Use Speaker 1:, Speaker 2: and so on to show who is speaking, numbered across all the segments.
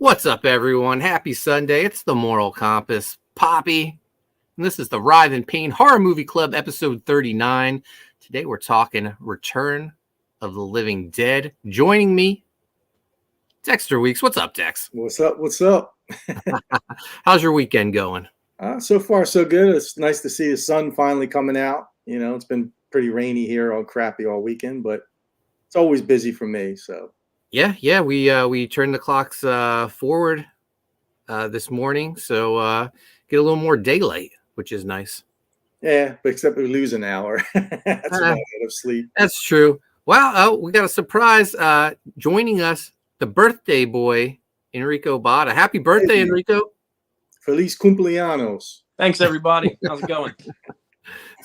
Speaker 1: What's up, everyone? Happy Sunday. It's the Moral Compass, Poppy. And this is the Writhe Payne Horror Movie Club, episode 39. Today we're talking Return of the Living Dead. Joining me, Dexter Weeks. What's up, Dex?
Speaker 2: What's up? What's up?
Speaker 1: How's your weekend going?
Speaker 2: So far, so good. It's nice to see the sun finally coming out. You know, it's been pretty rainy here, all crappy all weekend, but it's always busy for me. So
Speaker 1: Yeah. We turned the clocks forward this morning, so get a little more daylight, which is nice.
Speaker 2: yeah, but except we lose an hour. That's about it of sleep.
Speaker 1: That's true. Well, we got a surprise joining us, the birthday boy, Enrico Botta. Happy birthday,
Speaker 2: Hey.
Speaker 1: Enrico.
Speaker 2: Feliz cumpleaños.
Speaker 3: Thanks, everybody. How's it going?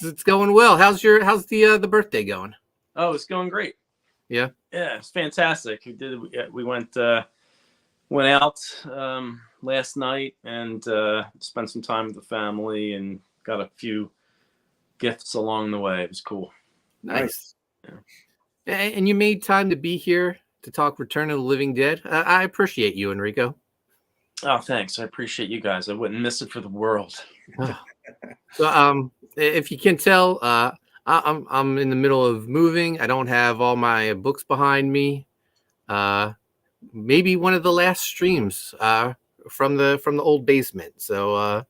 Speaker 1: It's going well. How's the birthday going?
Speaker 3: Oh, it's going great.
Speaker 1: Yeah,
Speaker 3: it's fantastic. We went out last night and spent some time with the family and got a few gifts along the way. It was cool.
Speaker 1: Nice. Yeah. And you made time to be here to talk Return of the Living Dead. I appreciate you, Enrico.
Speaker 3: Oh, thanks. I appreciate you guys. I wouldn't miss it for the world.
Speaker 1: So, if you can tell, I'm in the middle of moving. I don't have all my books behind me. Maybe one of the last streams from the old basement. So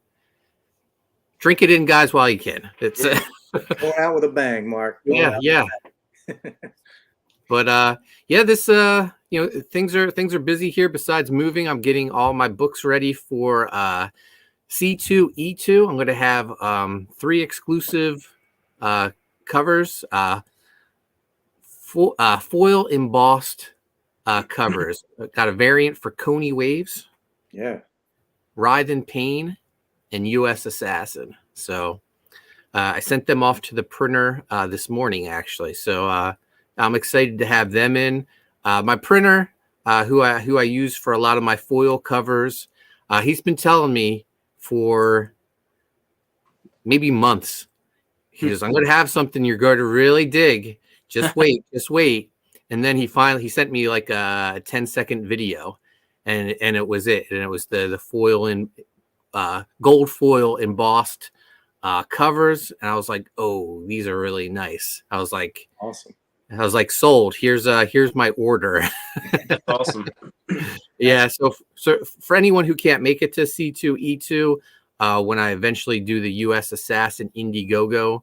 Speaker 1: drink it in, guys, while you can. It's
Speaker 2: Going out with a bang, Mark.
Speaker 1: Yeah. But this things are busy here. Besides moving, I'm getting all my books ready for C2E2. I'm going to have 3 exclusive covers, foil embossed covers. Got a variant for Koni Waves, Writhe Payne, and U.S. Assassin. So I sent them off to the printer this morning, actually. So I'm excited to have them in. My printer, who I use for a lot of my foil covers, he's been telling me for maybe months. He goes, I'm going to have something you're going to really dig. Just wait, just wait. And then he sent me like a 10-second video, and it was it. And it was the foil in gold foil embossed covers. And I was like, oh, these are really nice. I was like,
Speaker 2: awesome.
Speaker 1: I was like, sold. Here's my order.
Speaker 3: That's awesome.
Speaker 1: Yeah. So for anyone who can't make it to C2E2, when I eventually do the U.S. Assassin Indiegogo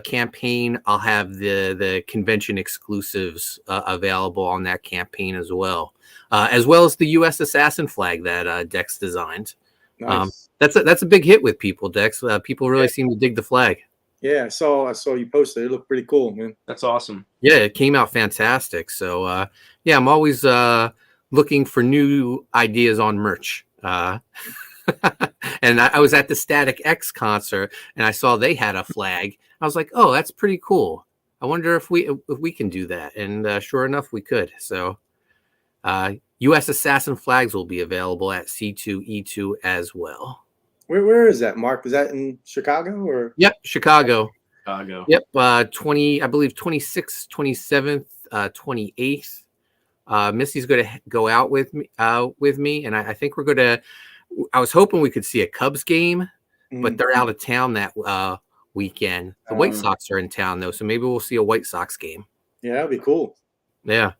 Speaker 1: campaign, I'll have the convention exclusives available on that campaign as well as the U.S. Assassin flag that Dex designed.
Speaker 2: Nice.
Speaker 1: That's a big hit with people, Dex. People really seem to dig the flag.
Speaker 2: Yeah, I saw you posted. It looked pretty cool, man.
Speaker 3: That's awesome.
Speaker 1: Yeah, it came out fantastic. So I'm always looking for new ideas on merch. And I was at the Static X concert, and I saw they had a flag. I was like, "Oh, that's pretty cool. I wonder if we can do that." And sure enough, we could. So, U.S. Assassin flags will be available at C2E2 as well.
Speaker 2: Where is that, Mark? Is that in Chicago or?
Speaker 1: Yep, Chicago.
Speaker 3: Yep,
Speaker 1: 26th, 27th, 28th. Missy's going to go out with me, and I think we're going to. I was hoping we could see a Cubs game, but they're out of town that weekend. The White Sox are in town, though, so maybe we'll see a White Sox game.
Speaker 2: Yeah, that'd be cool.
Speaker 1: Yeah.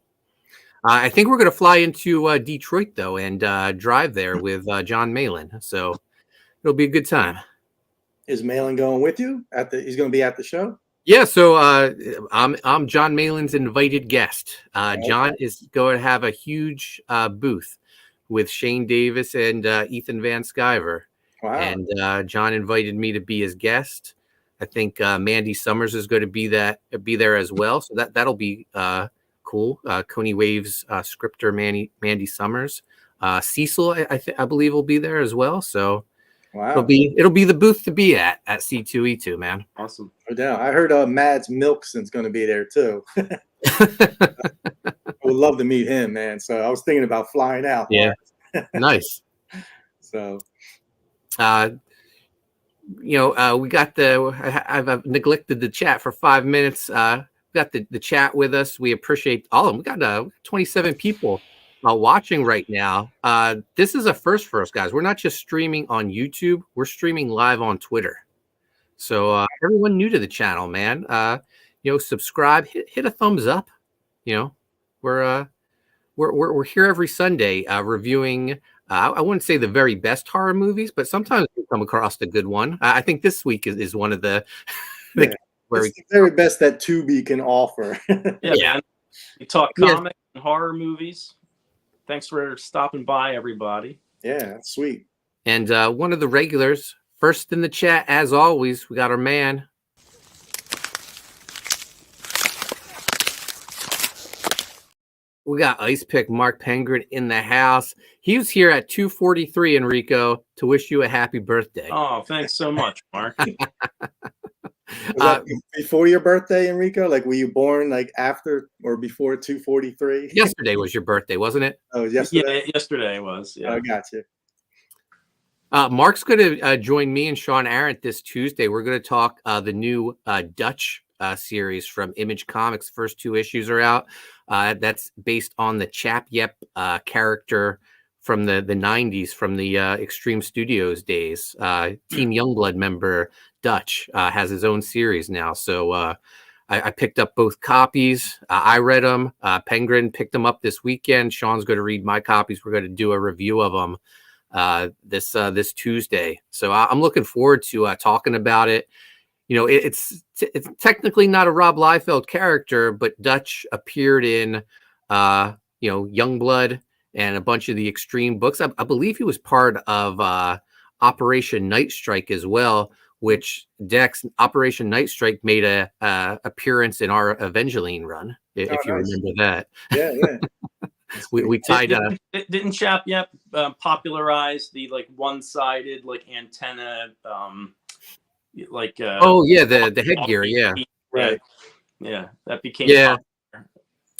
Speaker 1: I think we're going to fly into Detroit, though, and drive there with John Malin. So it'll be a good time.
Speaker 2: Is Malin going with you? He's going to be at the show?
Speaker 1: Yeah, so I'm John Malin's invited guest. John is going to have a huge booth with Shane Davis and Ethan Van Sciver.
Speaker 2: Wow.
Speaker 1: And John invited me to be his guest. I think Mandy Summers is going to be there as well. So that'll be cool. Koni Waves scripter Mandy Summers. Cecil, I believe, will be there as well. So
Speaker 2: wow,
Speaker 1: it'll be the booth to be at C2E2, man.
Speaker 3: Awesome.
Speaker 2: No doubt. I heard Mads Milkson's going to be there too. I would love to meet him, man. So I was thinking about flying out.
Speaker 1: Yeah. Nice.
Speaker 2: So,
Speaker 1: we got I've neglected the chat for 5 minutes. We got the chat with us. We appreciate all of them. We got 27 people watching right now. This is a first for us, guys. We're not just streaming on YouTube. We're streaming live on Twitter. So everyone new to the channel, man, subscribe, hit a thumbs up. We're here every Sunday reviewing. I wouldn't say the very best horror movies, but sometimes we come across a good one. I think this week is one of the
Speaker 2: where it's the very best that Tubi can offer.
Speaker 3: Yeah. We talk comics and horror movies. Thanks for stopping by, everybody.
Speaker 2: Yeah, sweet.
Speaker 1: And one of the regulars, first in the chat, as always, we got our man. We got Ice Pick Mark Penguin in the house. He was here at 2:43, Enrico, to wish you a happy birthday.
Speaker 3: Oh, thanks so much, Mark.
Speaker 2: Before your birthday, Enrico? Like, were you born like after or before 2:43?
Speaker 1: Yesterday was your birthday, wasn't it?
Speaker 2: Oh, yesterday?
Speaker 3: Yeah, yesterday was. Yeah.
Speaker 2: I got you.
Speaker 1: Mark's going to join me and Sean Arendt this Tuesday. We're going to talk the new Dutch series from Image Comics. First 2 issues are out. That's based on the Chap Yep character from the 90s, from the Extreme Studios days. Team Youngblood member Dutch has his own series now. So I picked up both copies. I read them. Penguin picked them up this weekend. Sean's going to read my copies. We're going to do a review of them this Tuesday. So I'm looking forward to talking about it. It's technically not a Rob Liefeld character, but Dutch appeared in, Youngblood and a bunch of the Extreme books. I believe he was part of Operation Night Strike as well, which Operation Night Strike made a appearance in our Evangeline run, if you remember that.
Speaker 2: Yeah.
Speaker 1: we tied
Speaker 3: didn't Chap Yep popularize the one-sided antenna the
Speaker 1: headgear,
Speaker 3: right, yeah, that became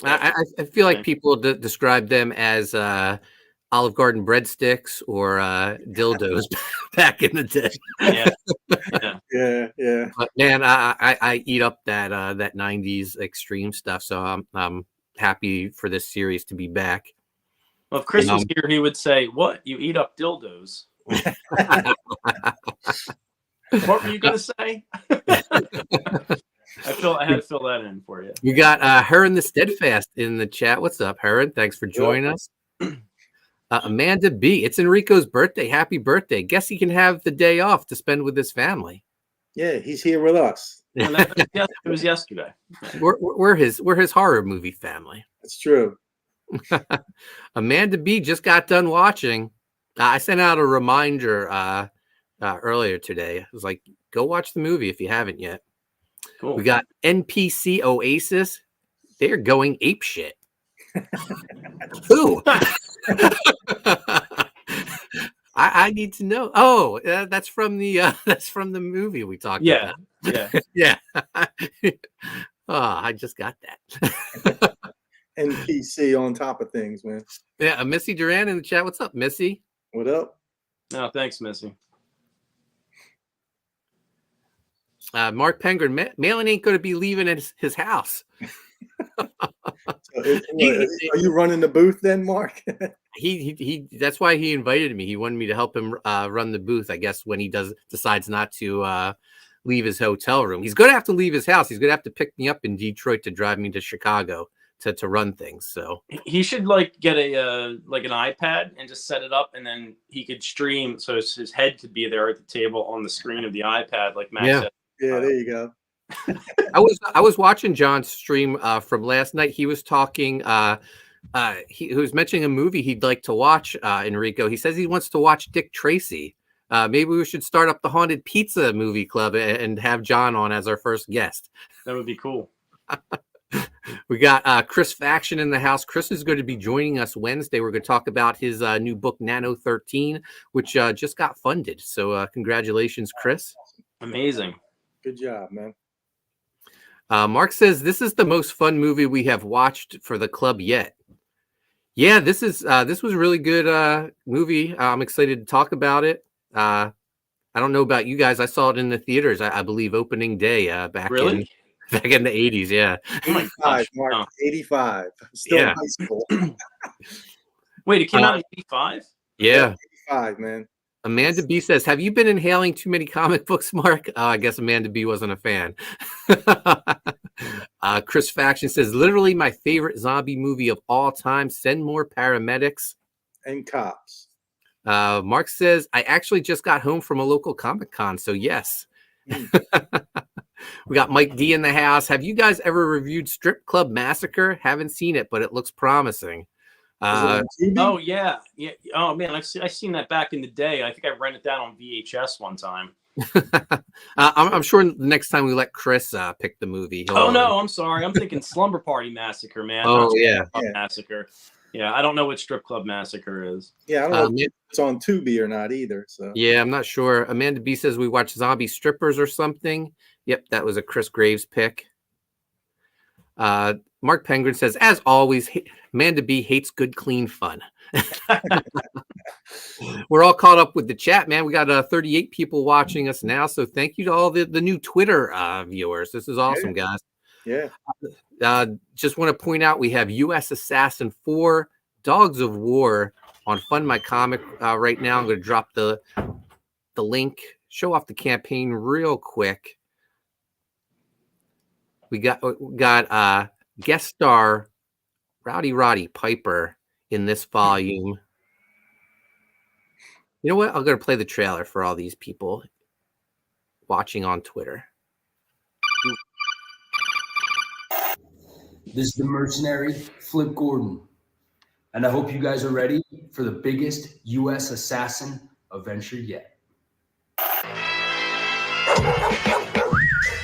Speaker 1: I feel like people describe them as Olive Garden breadsticks or dildos back in the day.
Speaker 2: Yeah.
Speaker 1: But man, I eat up that 90s Extreme stuff, so I'm happy for this series to be back.
Speaker 3: Well, if Chris was here, he would say, "What, you eat up dildos?" What were you going to say? I had to fill that in for you.
Speaker 1: We got Heron the Steadfast in the chat. What's up, Heron? Thanks for joining us. Amanda B. It's Enrico's birthday. Happy birthday. Guess he can have the day off to spend with his family.
Speaker 2: Yeah, he's here with us.
Speaker 3: It was yesterday.
Speaker 1: We're his horror movie family.
Speaker 2: That's true.
Speaker 1: Amanda B. just got done watching. I sent out a reminder earlier today. I was like, go watch the movie if you haven't yet.
Speaker 3: Cool.
Speaker 1: We got NPC Oasis. They're going apeshit. Who? I need to know. Oh, that's from the movie we talked about. Yeah. I just got that.
Speaker 2: NPC on top of things, man.
Speaker 1: Yeah, Missy Duran in the chat. What's up, Missy?
Speaker 2: What up?
Speaker 3: No, thanks, Missy.
Speaker 1: Mark Penguin, Malin ain't going to be leaving his house.
Speaker 2: Are you running the booth then, Mark?
Speaker 1: he that's why he invited me. He wanted me to help him run the booth, I guess, when he decides not to leave his hotel room. He's going to have to leave his house. He's going to have to pick me up in Detroit to drive me to Chicago to run things. So
Speaker 3: he should get an iPad and just set it up, and then he could stream, so his head could be there at the table on the screen of the iPad, like Max said.
Speaker 2: Yeah, there you go.
Speaker 1: I was watching John's stream from last night. He was talking. He was mentioning a movie he'd like to watch. Enrico. He says he wants to watch Dick Tracy. Maybe we should start up the Haunted Pizza Movie Club and have John on as our first guest.
Speaker 3: That would be cool.
Speaker 1: We got Chris Faction in the house. Chris is going to be joining us Wednesday. We're going to talk about his new book, Nano 13, which just got funded. So congratulations, Chris.
Speaker 3: Amazing.
Speaker 2: Good job, man.
Speaker 1: Mark says this is the most fun movie we have watched for the club yet. Yeah, this was a really good movie. I'm excited to talk about it. I don't know about you guys. I saw it in the theaters, I believe, opening day back in the 80s. Yeah.
Speaker 2: 85, Mark. 85. Still in high school.
Speaker 3: Wait, it came out in 85?
Speaker 1: Yeah.
Speaker 2: 85, man.
Speaker 1: Amanda B says, have you been inhaling too many comic books, Mark? I guess Amanda B wasn't a fan. Chris Faction says, literally my favorite zombie movie of all time. Send more paramedics.
Speaker 2: And cops.
Speaker 1: Mark says, I actually just got home from a local Comic-Con, so yes. We got Mike D in the house. Have you guys ever reviewed Strip Club Massacre? Haven't seen it, but it looks promising.
Speaker 3: Oh yeah. Oh man, I've seen that back in the day. I think I rented that on VHS one time.
Speaker 1: I'm sure the next time we let Chris pick the movie.
Speaker 3: No, I'm sorry. I'm thinking Slumber Party Massacre, man.
Speaker 1: Oh yeah.
Speaker 3: Massacre. Yeah, I don't know what Strip Club Massacre is.
Speaker 2: Yeah, I don't know if it's on Tubi or not either. So
Speaker 1: yeah, I'm not sure. Amanda B says we watched Zombie Strippers or something. Yep, that was a Chris Graves pick. Mark Penguin says, as always, Amanda B hates good, clean fun. We're all caught up with the chat, man. We got 38 people watching us now. So thank you to all the new Twitter viewers. This is awesome, guys.
Speaker 2: Yeah.
Speaker 1: Just want to point out we have U.S. Assassin 4 Dogs of War on Fund My Comic right now. I'm going to drop the link, show off the campaign real quick. We got guest star Roddy Piper in this volume. You know what? I'm going to play the trailer for all these people watching on Twitter.
Speaker 4: This is the mercenary, Flip Gordon. And I hope you guys are ready for the biggest U.S. assassin adventure yet.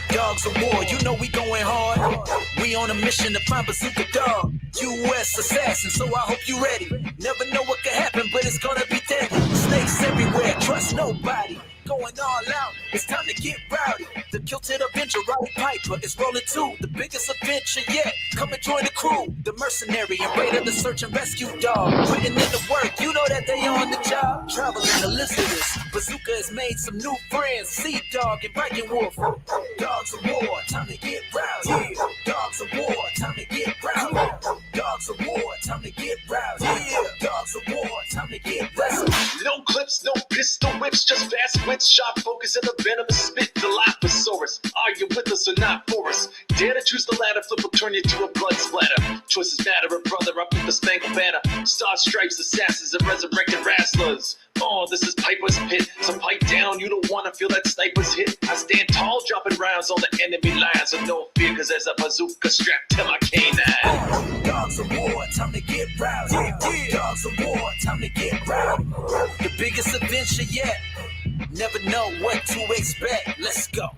Speaker 5: Dogs of war, you know we going hard. We on a mission to find Bazooka Dog, U.S. assassin, so I hope you ready. Never know what can happen, but it's gonna be deadly. Snakes everywhere, trust nobody. Going all out, it's time to get rowdy. The kilted Avenger, Writhe Piper, is rolling too. The biggest adventure yet, come and join the crew. The mercenary and raider, the search and rescue dog. Putting in the work, you know that they on the job. Traveling Elizabeth, Bazooka has made some new friends. Sea Dog and Viking Wolf. Dogs of war, time to get rowdy. Yeah. Dogs of war, time to get rowdy. Dogs of war, time to get rowdy. Yeah. Dogs of war, time to get rowdy.
Speaker 6: No clips, no pistol whips, just fast wits, sharp focus, and a venomous spit. Dilophosaurus, are you with us or not for us? Dare to choose the latter, flip will turn you to a blood splatter. Choices matter, a brother up with the spangled banner. Star stripes, assassins, and resurrected wrestlers. Oh, this is Piper's pit, so pipe down, you don't wanna feel that sniper's hit. I stand tall, dropping rounds on the enemy lines, so no fear, cause there's a bazooka strapped to my canine.
Speaker 5: Dogs of war, time to get rowdy. Yeah. Dogs of war, time to get rowdy. The biggest adventure yet. Never know what to expect. Let's go.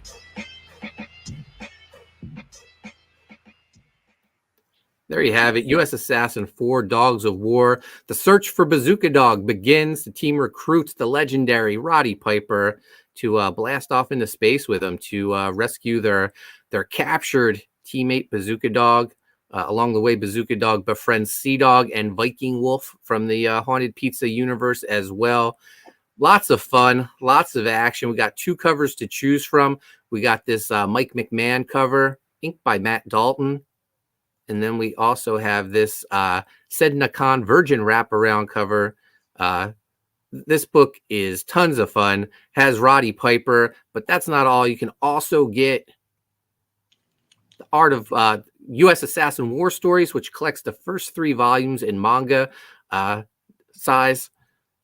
Speaker 1: There you have it. U.S. Assassin 4 Dogs of War. The search for Bazooka Dog begins. The team recruits the legendary Roddy Piper to blast off into space with him to rescue their captured teammate Bazooka Dog. Along the way, Bazooka Dog befriends Sea Dog and Viking Wolf from the Haunted Pizza universe as well. Lots of fun, lots of action. We got 2 covers to choose from. We got this Mike McMahon cover, inked by Matt Dalton. And then we also have this Sedna Khan Virgin wraparound cover. This book is tons of fun, has Roddy Piper, but that's not all. You can also get the Art of U.S. Assassin War Stories, which collects the first 3 volumes in manga size,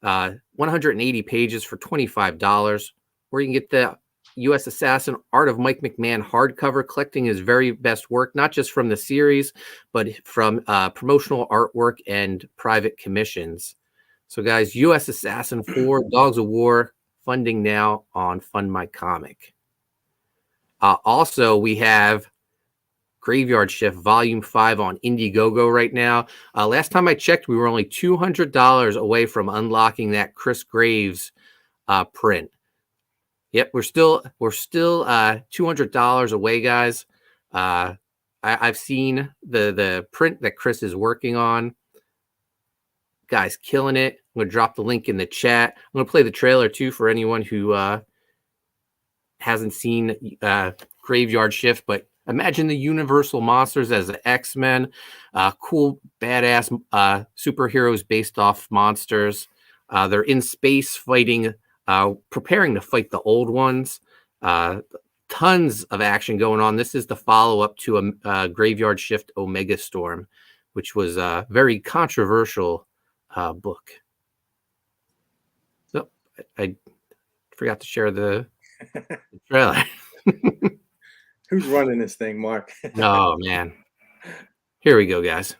Speaker 1: 180 pages for $25. Or you can get the U.S. Assassin Art of Mike McMahon hardcover, collecting his very best work, not just from the series, but from promotional artwork and private commissions. So, guys, U.S. Assassin 4 Dogs of War, funding now on Fund My Comic. Also, we have Graveyard Shift Volume 5 on Indiegogo right now. Last time I checked, we were only $200 away from unlocking that Chris Graves print. Yep, we're still $200 away, guys. I've seen the print that Chris is working on. Guys, killing it. I'm going to drop the link in the chat. I'm going to play the trailer, too, for anyone who hasn't seen Graveyard Shift, but imagine the Universal monsters as the X-Men, cool, badass superheroes based off monsters. They're in space fighting, preparing to fight the old ones. Tons of action going on. This is the follow-up to a Graveyard Shift Omega Storm, which was a very controversial book. So I forgot to share the trailer.
Speaker 2: Who's running this thing, Mark?
Speaker 1: Oh, man. Here we go, guys.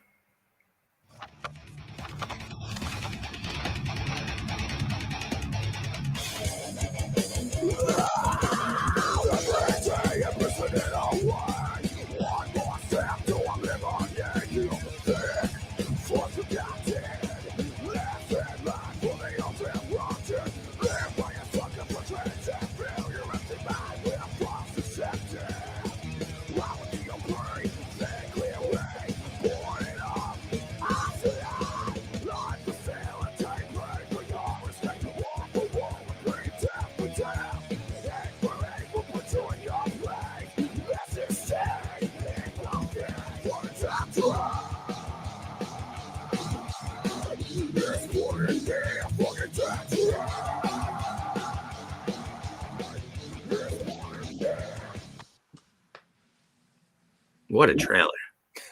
Speaker 1: What a trailer.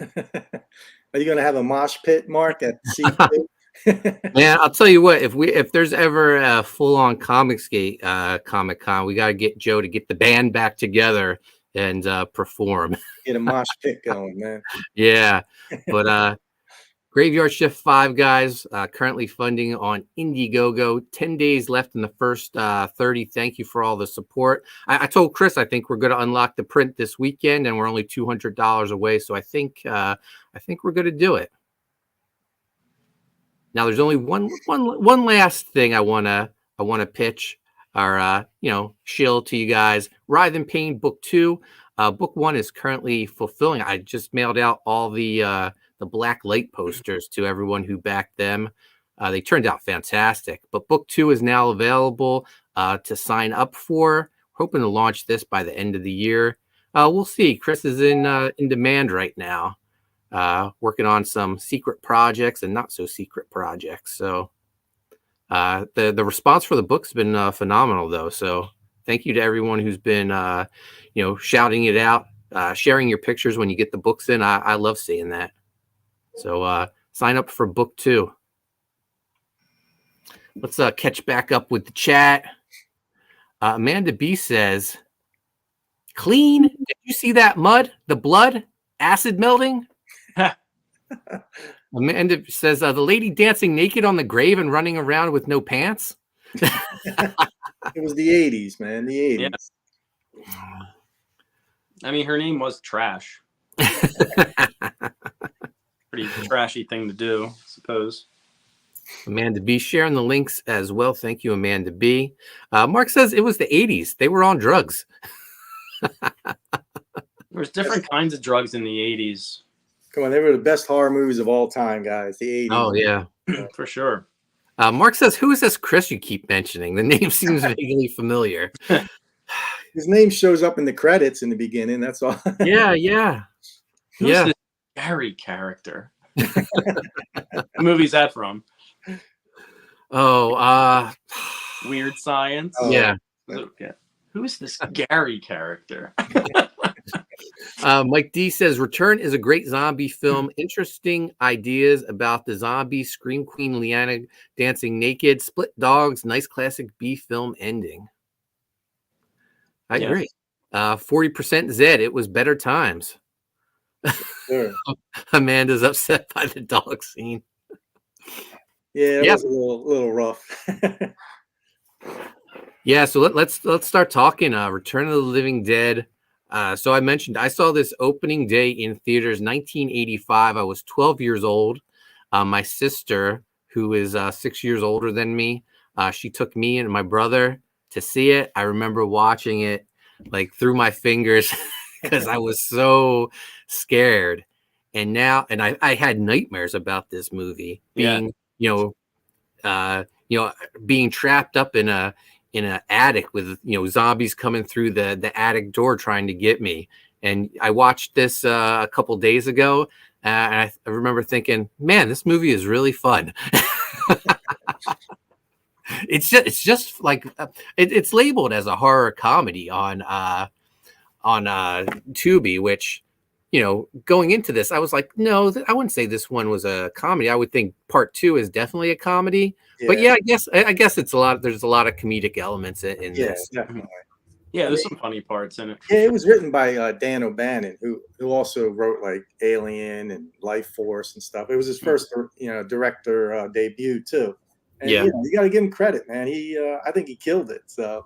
Speaker 2: Are you going to have a mosh pit, Mark, at C2?
Speaker 1: Man, I'll tell you what, if there's ever a full-on Comicsgate Comic-Con, we got to get Joe to get the band back together and perform.
Speaker 2: Get a mosh pit going, man.
Speaker 1: Yeah, but Graveyard Shift 5, guys, currently funding on Indiegogo. 10 days left in the first 30. Thank you for all the support. I told Chris I think we're going to unlock the print this weekend, and we're only $200 away. So I think we're going to do it. Now, there's only one last thing I wanna pitch or shill to you guys. Writhe Payne Book 2. Book 1 is currently fulfilling. I just mailed out all the black light posters to everyone who backed them. They turned out fantastic. But Book 2 is now available to sign up for. Hoping to launch this by the end of the year. We'll see. Chris is in demand right now. Working on some secret projects and not so secret projects. So the response for the book's been phenomenal, though. So thank you to everyone who's been shouting it out, sharing your pictures when you get the books in. I love seeing that. So sign up for Book 2. Let's catch back up with the chat. Amanda B says, "Clean. Did you see that mud? The blood? Acid melting?" Amanda says, "The lady dancing naked on the grave and running around with no pants."
Speaker 2: It was the 80s, man. The 80s.
Speaker 3: Yeah. I mean, her name was Trash. Pretty trashy thing to do, I suppose.
Speaker 1: Amanda B sharing the links as well. Thank you, Amanda B. Mark says it was the 80s. They were on drugs.
Speaker 3: There's different kinds of drugs in the 80s.
Speaker 2: Come on, they were the best horror movies of all time, guys. The 80s.
Speaker 1: Oh, yeah.
Speaker 3: For sure.
Speaker 1: Mark says, "Who is this Chris you keep mentioning? The name seems vaguely familiar."
Speaker 2: His name shows up in the credits in the beginning. That's all.
Speaker 1: Yeah.
Speaker 3: Who's this Gary character? What movie's that from?
Speaker 1: Oh,
Speaker 3: Weird Science?
Speaker 2: Oh,
Speaker 1: yeah.
Speaker 3: Who's this Gary character?
Speaker 1: Mike D says, "Return is a great zombie film. Interesting ideas about the zombie, Scream Queen Leanna dancing naked, split dogs, nice classic B film ending." I agree. 40% Zed. It was better times.
Speaker 2: Sure.
Speaker 1: Amanda's upset by the dog scene.
Speaker 2: Yeah, it was a little rough.
Speaker 1: Yeah, so let's start talking. Return of the Living Dead. So I mentioned I saw this opening day in theaters, 1985. I was 12 years old. My sister, who is 6 years older than me, she took me and my brother to see it. I remember watching it like through my fingers because I was so scared. And I had nightmares about this movie being, being trapped up in an attic with, zombies coming through the attic door trying to get me. And I watched this a couple days ago, and I remember thinking, man, this movie is really fun. It's just like it's labeled as a horror comedy on Tubi, which, going into this, I was like, no, I wouldn't say this one was a comedy. I would think part 2 is definitely a comedy. Yeah. But yeah, I guess it's there's a lot of comedic elements in this.
Speaker 2: Definitely.
Speaker 3: Yeah, there's some funny parts in it.
Speaker 2: Yeah, it was written by Dan O'Bannon, who also wrote like Alien and Life Force and stuff. It was his first, director debut too. And, you got to give him credit, man. I think he killed it. So.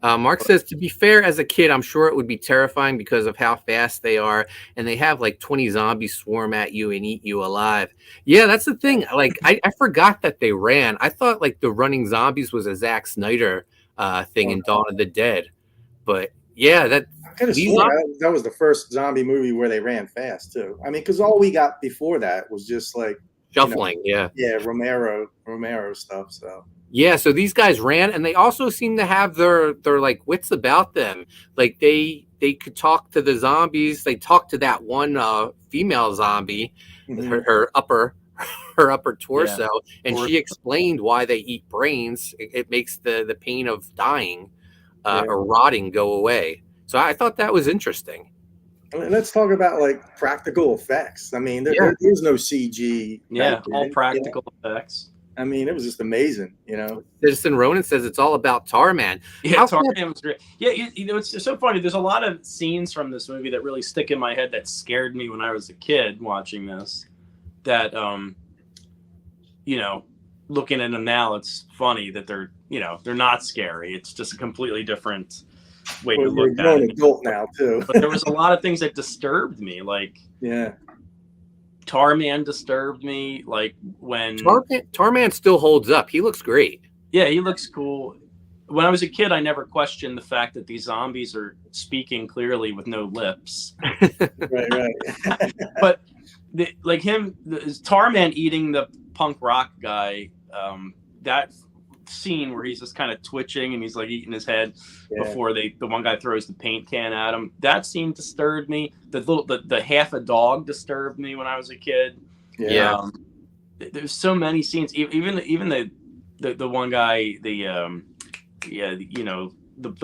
Speaker 1: Mark says, to be fair, as a kid, I'm sure it would be terrifying because of how fast they are, and they have like 20 zombies swarm at you and eat you alive. Yeah, that's the thing. Like, I forgot that they ran. I thought like the running zombies was a Zack Snyder thing in Dawn of the Dead, but yeah, that
Speaker 2: was the first zombie movie where they ran fast too. I mean, because all we got before that was just like
Speaker 1: shuffling,
Speaker 2: Romero stuff. So
Speaker 1: yeah, so these guys ran, and they also seem to have their like wits about them. Like they could talk to the zombies. They talked to that one female zombie, her upper torso, and she explained why they eat brains. It makes the pain of dying or rotting go away. So I thought that was interesting.
Speaker 2: Let's talk about like practical effects. I mean, there's no CG.
Speaker 3: Yeah, all practical effects.
Speaker 2: I mean, it was just amazing,
Speaker 1: Citizen Ronan says it's all about Tarman.
Speaker 3: Yeah, Tarman was great. Yeah, it's so funny. There's a lot of scenes from this movie that really stick in my head that scared me when I was a kid watching this. That, looking at them now, it's funny that they're not scary. It's just a completely different way to look at it.
Speaker 2: You're an adult now too.
Speaker 3: But there was a lot of things that disturbed me, like Tarman disturbed me, like when
Speaker 1: Tarman still holds up. He looks great.
Speaker 3: Yeah, he looks cool. When I was a kid, I never questioned the fact that these zombies are speaking clearly with no lips.
Speaker 2: Right.
Speaker 3: But Tarman eating the punk rock guy, that scene where he's just kind of twitching and he's like eating his head before the one guy throws the paint can at him. That scene disturbed me. The half a dog disturbed me when I was a kid.
Speaker 1: Yeah.
Speaker 3: There's so many scenes. Even the one guy, the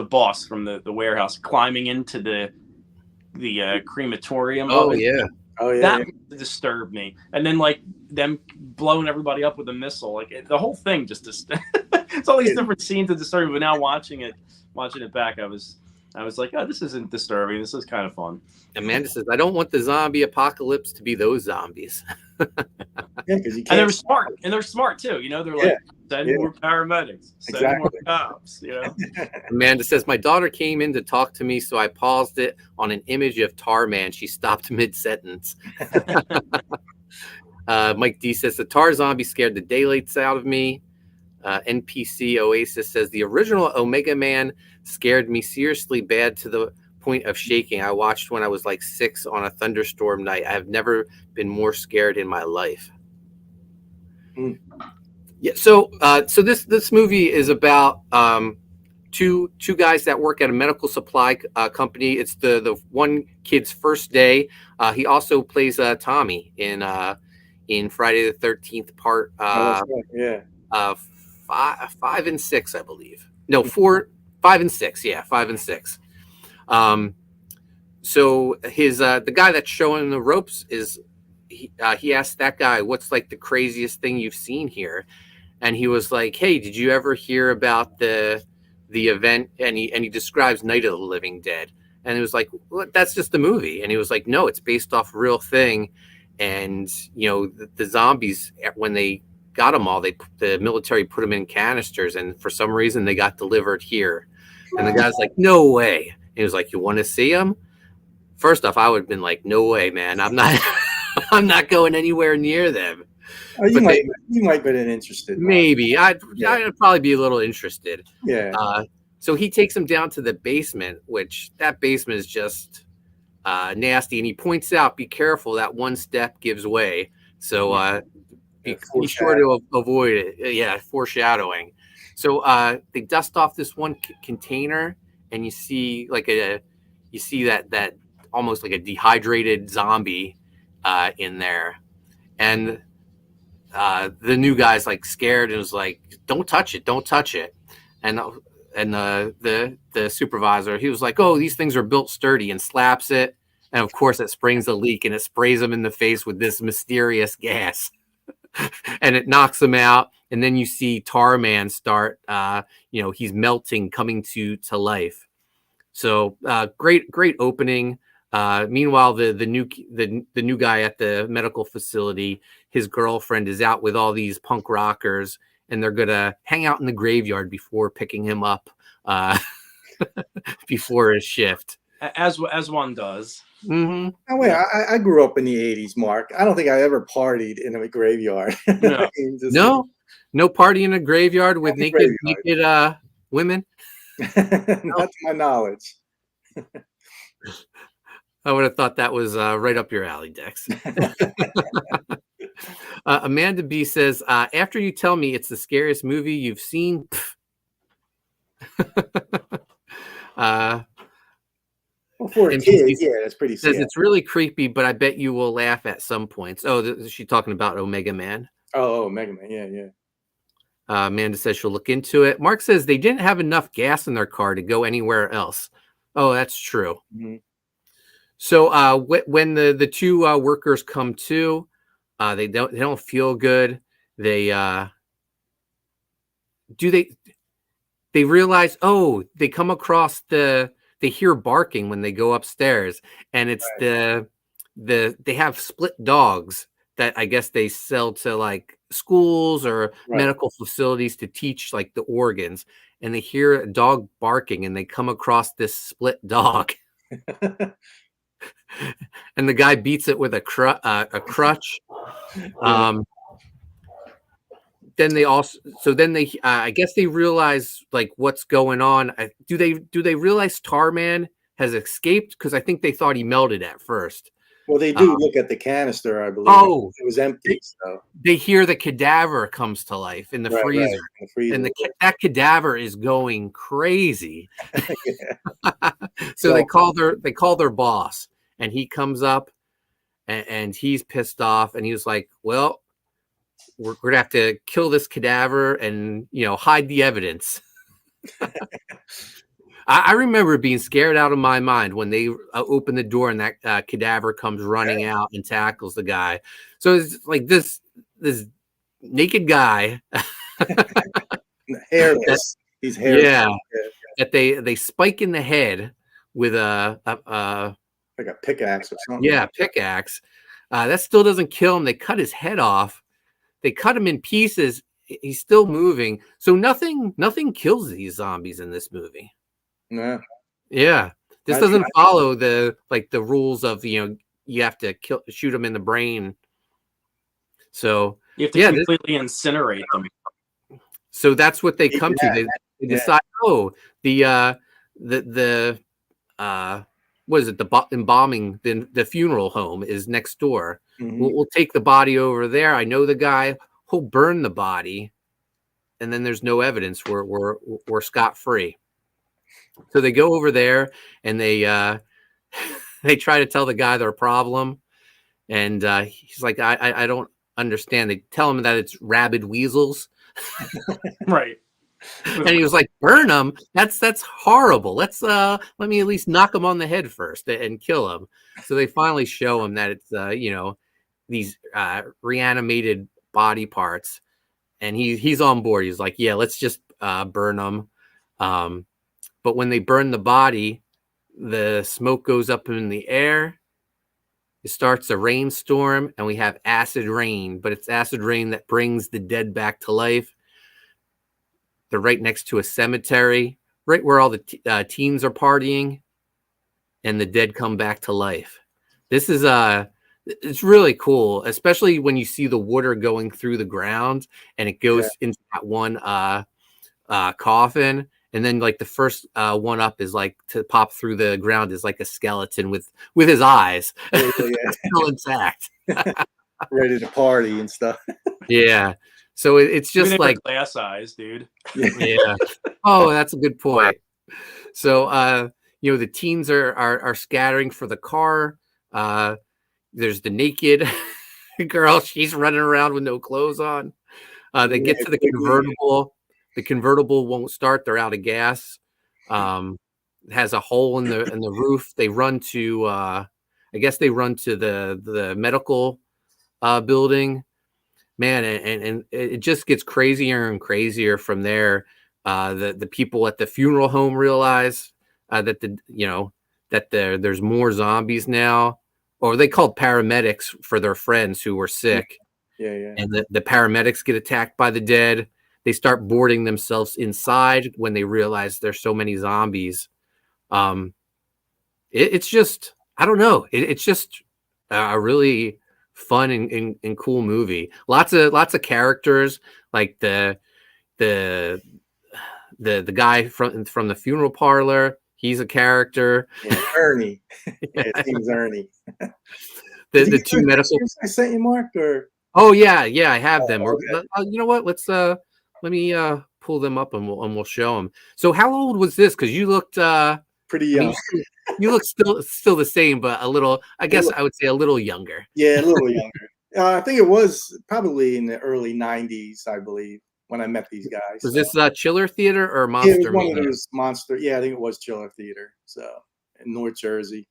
Speaker 3: boss from the warehouse climbing into the crematorium.
Speaker 1: Oh yeah.
Speaker 3: That disturbed me. And then like them blowing everybody up with a missile, like the whole thing just it's all these different scenes that disturb me. But now watching it back, I was like, oh, this isn't disturbing. This is kind of fun.
Speaker 1: Amanda says, I don't want the zombie apocalypse to be those zombies.
Speaker 2: Because you can't.
Speaker 3: And they're smart. And they're smart too. They're like, send more paramedics, send more cops.
Speaker 1: Amanda says, my daughter came in to talk to me, so I paused it on an image of Tarman. She stopped mid-sentence. Mike D says, the Tar zombie scared the daylights out of me. NPC Oasis says, the original Omega Man scared me seriously bad to the point of shaking. I watched when I was like 6 on a thunderstorm night. I have never been more scared in my life. Yeah, so this movie is about two guys that work at a medical supply company. It's the one kid's first day. He also plays Tommy in Friday the 13th part 5 and 6, I believe. No, 4, 5 and 6. Yeah, 5 and 6. So his the guy that's showing the ropes is he asked that guy, what's like the craziest thing you've seen here? And he was like, hey, did you ever hear about the event? And he describes Night of the Living Dead. And he was like, well, that's just a movie. And he was like, no, it's based off a real thing. And, the zombies, when they got them all, the military put them in canisters. And for some reason, they got delivered here. And the guy's like, no way. And he was like, you want to see them? First off, I would have been like, no way, man. I'm not going anywhere near them.
Speaker 2: Oh, you might be interested.
Speaker 1: Maybe I'd probably be a little interested.
Speaker 2: Yeah.
Speaker 1: So he takes him down to the basement, which that basement is just nasty. And he points out, be careful, that one step gives way. So be sure to avoid it. Yeah, foreshadowing. So they dust off this one container, and you see like you see that almost like a dehydrated zombie in there, and the new guy's like scared and was like, don't touch it, and the supervisor, he was like, oh, these things are built sturdy, and slaps it, and of course it springs a leak and it sprays him in the face with this mysterious gas. And it knocks him out, and then you see Tarman start he's melting, coming to life. So great opening. Meanwhile, the new guy at the medical facility, his girlfriend is out with all these punk rockers, and they're gonna hang out in the graveyard before picking him up before his shift,
Speaker 3: as one does.
Speaker 1: Mm-hmm.
Speaker 2: Oh, wait, I grew up in the 80s, Mark. I don't think I ever partied in a graveyard.
Speaker 1: No. No party in a graveyard with naked women?
Speaker 2: Not to my knowledge.
Speaker 1: I would have thought that was right up your alley, Dex. Amanda B says, after you tell me it's the scariest movie you've seen.
Speaker 2: Well, for a kid, yeah, that's pretty scary.
Speaker 1: Says it's really creepy, but I bet you will laugh at some points. Oh, is she talking about Omega Man?
Speaker 2: Oh, Omega Man, yeah.
Speaker 1: Amanda says she'll look into it. Mark says they didn't have enough gas in their car to go anywhere else. Oh, that's true.
Speaker 2: Mm-hmm.
Speaker 1: So when the two workers come to, they don't feel good. They realize, oh, they come across they hear barking when they go upstairs, and it's right. They have split dogs that I guess they sell to like schools or medical facilities to teach like the organs, and they hear a dog barking, and they come across this split dog. And the guy beats it with a crutch. Then they I guess they realize like what's going on. Do they realize Tarman has escaped? Because I think they thought he melted at first.
Speaker 2: Well, they do look at the canister, I believe.
Speaker 1: Oh,
Speaker 2: it was empty. So
Speaker 1: they hear the cadaver comes to life in the freezer. And that cadaver is going crazy. So they call their boss, and he comes up, and he's pissed off, and he was like, well, we're gonna have to kill this cadaver and hide the evidence. I remember being scared out of my mind when they open the door and that cadaver comes running out and tackles the guy. So it's like this naked guy,
Speaker 2: hairless. He's hairless.
Speaker 1: Yeah, that they spike in the head with
Speaker 2: like a pickaxe or something.
Speaker 1: Yeah, pickaxe. That still doesn't kill him. They cut his head off. They cut him in pieces. He's still moving. So nothing kills these zombies in this movie.
Speaker 2: No.
Speaker 1: Yeah. This doesn't follow the rules of, you have to shoot them in the brain. So
Speaker 3: you have to completely incinerate them.
Speaker 1: So that's what they come to. They decide, the what is it? The embalming, the funeral home is next door. Mm-hmm. We'll take the body over there. I know the guy. He'll burn the body, and then there's no evidence. We're scot-free. So they go over there, and they try to tell the guy their problem, and he's like, I don't understand. They tell him that it's rabid weasels,
Speaker 3: right?
Speaker 1: And he was like, burn them. That's horrible. Let me at least knock him on the head first and kill him. So they finally show him that it's these reanimated body parts, and he's on board. He's like, yeah, let's just burn them. But when they burn the body, the smoke goes up in the air. It starts a rainstorm, and we have acid rain, but it's acid rain that brings the dead back to life. They're right next to a cemetery, right where all the teens are partying, and the dead come back to life. This is it's really cool, especially when you see the water going through the ground, and it goes into that one coffin. And then like the first one up is like to pop through the ground is like a skeleton with his eyes still intact.
Speaker 2: Ready to party and stuff.
Speaker 1: Yeah. So it's just like
Speaker 3: glass eyes, dude.
Speaker 1: Yeah. Oh, that's a good point. So you know, the teens are scattering for the car. There's the naked girl. She's running around with no clothes on. They get to the convertible. The convertible won't start. They're out of gas. It has a hole in the roof. They run to I guess they run to the medical building. Man, and it just gets crazier and crazier from there. The people at the funeral home realize that there's more zombies now, or they called paramedics for their friends who were sick.
Speaker 2: Yeah.
Speaker 1: And the paramedics get attacked by the dead. They start boarding themselves inside when they realize there's so many zombies. It's just, I don't know. It's just a really fun and cool movie. Lots of characters, like the guy from the funeral parlor. He's a character.
Speaker 2: Yeah, Ernie. Yeah, his name's Ernie.
Speaker 1: the two medical.
Speaker 2: I sent you, Mark, or?
Speaker 1: Oh yeah, I have them.
Speaker 2: Okay.
Speaker 1: You know what? Let me pull them up and we'll show them. So how old was this? Because you looked
Speaker 2: pretty young.
Speaker 1: You look still the same, but a little. I guess I would say a little younger.
Speaker 2: Yeah, a little younger. I think it was probably in the early '90s, I believe, when I met these guys.
Speaker 1: Was this Chiller Theater or Monster?
Speaker 2: Yeah, it was one of those Monster. Yeah, I think it was Chiller Theater. So in North Jersey.